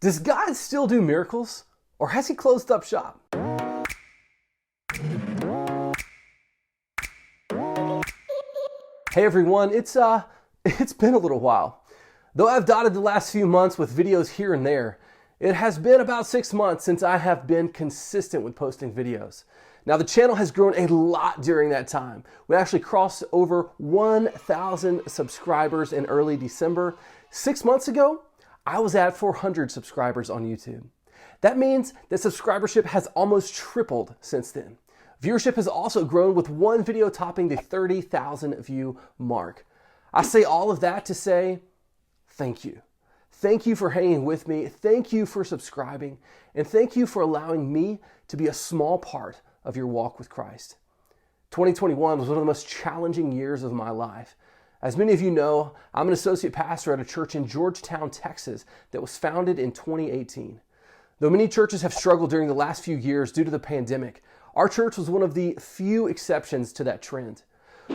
Does God still do miracles, or has he closed up shop? Hey everyone, it's been a little while. Though I've dotted the last few months with videos here and there, it has been about 6 months since I have been consistent with posting videos. Now the channel has grown a lot during that time. We actually crossed over 1,000 subscribers in early December. 6 months ago, I was at 400 subscribers on YouTube. That means that subscribership has almost tripled since then. Viewership has also grown, with one video topping the 30,000 view mark. I say all of that to say thank you. Thank you for hanging with me. Thank you for subscribing. And thank you for allowing me to be a small part of your walk with Christ. 2021 was one of the most challenging years of my life. As many of you know, I'm an associate pastor at a church in Georgetown, Texas that was founded in 2018. Though many churches have struggled during the last few years due to the pandemic, our church was one of the few exceptions to that trend.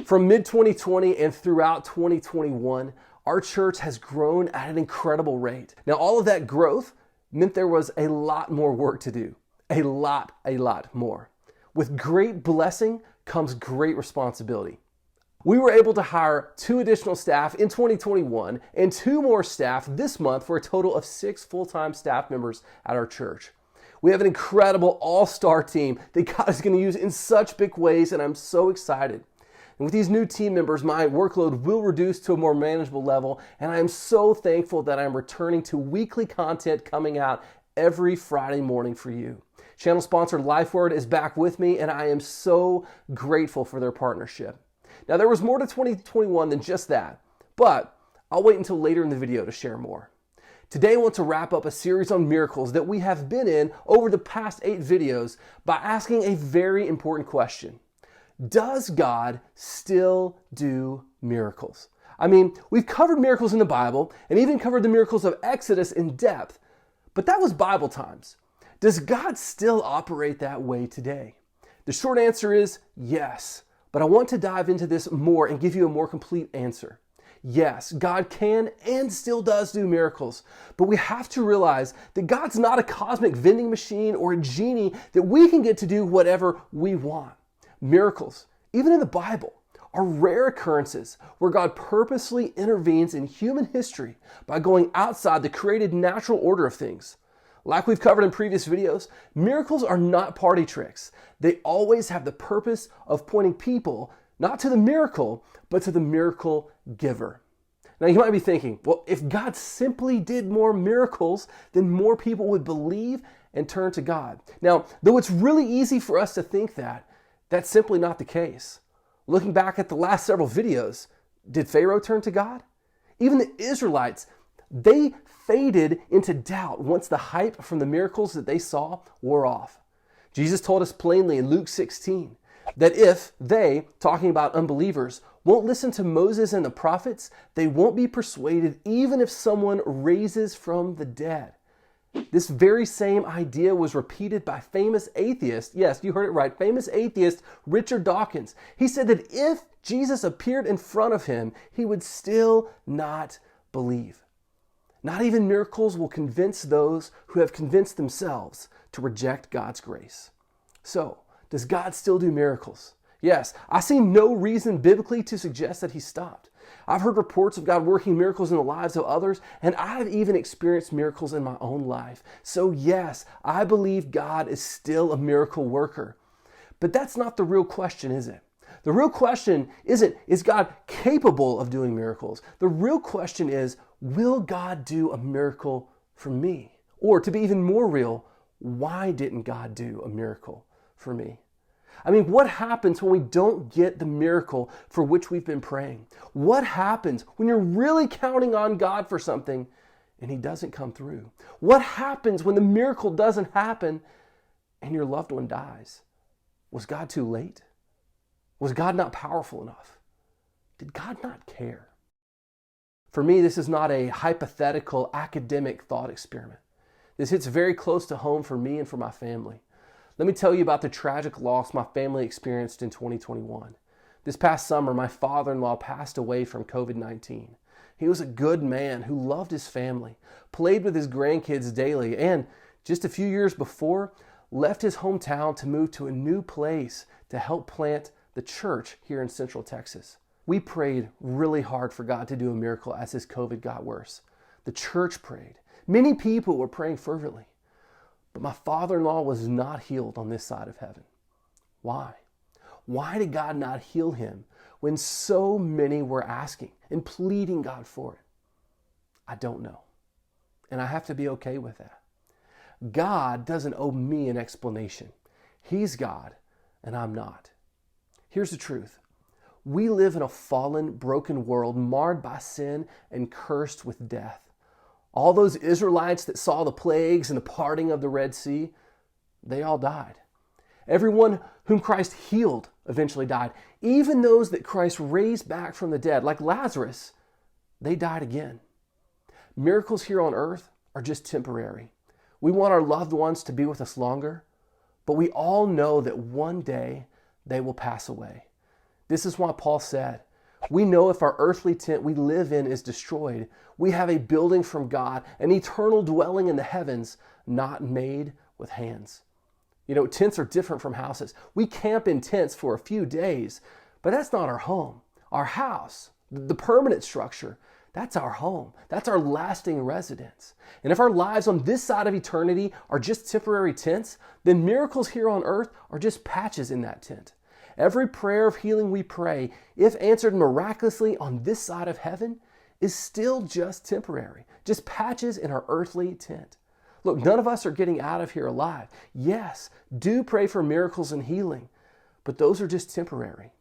From mid-2020 and throughout 2021, our church has grown at an incredible rate. Now, all of that growth meant there was a lot more work to do. A lot more. With great blessing comes great responsibility. We were able to hire 2 additional staff in 2021 and 2 more staff this month for a total of 6 full-time staff members at our church. We have an incredible all-star team that God is going to use in such big ways, and I'm so excited. And with these new team members, my workload will reduce to a more manageable level, and I am so thankful that I'm returning to weekly content coming out every Friday morning for you. Channel sponsor Lifeword is back with me, and I am so grateful for their partnership. Now, there was more to 2021 than just that, but I'll wait until later in the video to share more. Today, I want to wrap up a series on miracles that we have been in over the past 8 videos by asking a very important question. Does God still do miracles? I mean, we've covered miracles in the Bible and even covered the miracles of Exodus in depth, but that was Bible times. Does God still operate that way today? The short answer is yes. But I want to dive into this more and give you a more complete answer. Yes, God can and still does do miracles, but we have to realize that God's not a cosmic vending machine or a genie that we can get to do whatever we want. Miracles, even in the Bible, are rare occurrences where God purposely intervenes in human history by going outside the created natural order of things. Like we've covered in previous videos, miracles are not party tricks. They always have the purpose of pointing people not to the miracle, but to the miracle giver. Now you might be thinking, well, if God simply did more miracles, then more people would believe and turn to God. Now, though it's really easy for us to think that, that's simply not the case. Looking back at the last several videos, did Pharaoh turn to God? Even the Israelites, they faded into doubt once the hype from the miracles that they saw wore off. Jesus told us plainly in Luke 16 that if they, talking about unbelievers, won't listen to Moses and the prophets, they won't be persuaded even if someone raises from the dead. This very same idea was repeated by famous atheist, yes, you heard it right, famous atheist Richard Dawkins. He said that if Jesus appeared in front of him, he would still not believe. Not even miracles will convince those who have convinced themselves to reject God's grace. So, does God still do miracles? Yes, I see no reason biblically to suggest that he stopped. I've heard reports of God working miracles in the lives of others, and I've even experienced miracles in my own life. So yes, I believe God is still a miracle worker. But that's not the real question, is it? The real question isn't, is God capable of doing miracles? The real question is, will God do a miracle for me? Or to be even more real, why didn't God do a miracle for me? I mean, what happens when we don't get the miracle for which we've been praying? What happens when you're really counting on God for something and he doesn't come through? What happens when the miracle doesn't happen and your loved one dies? Was God too late? Was God not powerful enough? Did God not care? For me, this is not a hypothetical academic thought experiment. This hits very close to home for me and for my family. Let me tell you about the tragic loss my family experienced in 2021. This past summer, my father-in-law passed away from COVID-19. He was a good man who loved his family, played with his grandkids daily, and just a few years before, left his hometown to move to a new place to help plant the church here in Central Texas. We prayed really hard for God to do a miracle as his COVID got worse. The church prayed. Many people were praying fervently. But my father-in-law was not healed on this side of heaven. Why? Why did God not heal him when so many were asking and pleading God for it? I don't know. And I have to be okay with that. God doesn't owe me an explanation. He's God and I'm not. Here's the truth. We live in a fallen, broken world marred by sin and cursed with death. All those Israelites that saw the plagues and the parting of the Red Sea, they all died. Everyone whom Christ healed eventually died. Even those that Christ raised back from the dead, like Lazarus, they died again. Miracles here on earth are just temporary. We want our loved ones to be with us longer, but we all know that one day they will pass away. This is why Paul said, we know if our earthly tent we live in is destroyed, we have a building from God, an eternal dwelling in the heavens, not made with hands. You know, tents are different from houses. We camp in tents for a few days, but that's not our home. Our house, the permanent structure, that's our home. That's our lasting residence. And if our lives on this side of eternity are just temporary tents, then miracles here on earth are just patches in that tent. Every prayer of healing we pray, if answered miraculously on this side of heaven, is still just temporary, just patches in our earthly tent. Look, none of us are getting out of here alive. Yes, do pray for miracles and healing, but those are just temporary.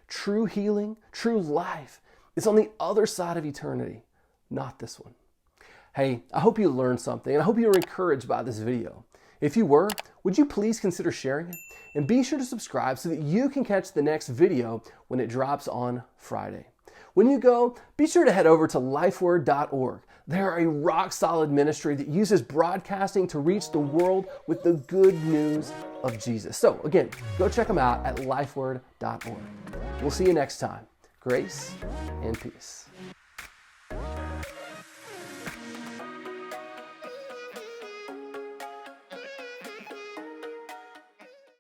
True healing, true life is on the other side of eternity, not this one. Hey, I hope you learned something, and I hope you were encouraged by this video. If you were, would you please consider sharing it? And be sure to subscribe so that you can catch the next video when it drops on Friday. When you go, be sure to head over to lifeword.org. They're a rock-solid ministry that uses broadcasting to reach the world with the good news of Jesus. So again, go check them out at lifeword.org. We'll see you next time. Grace and peace.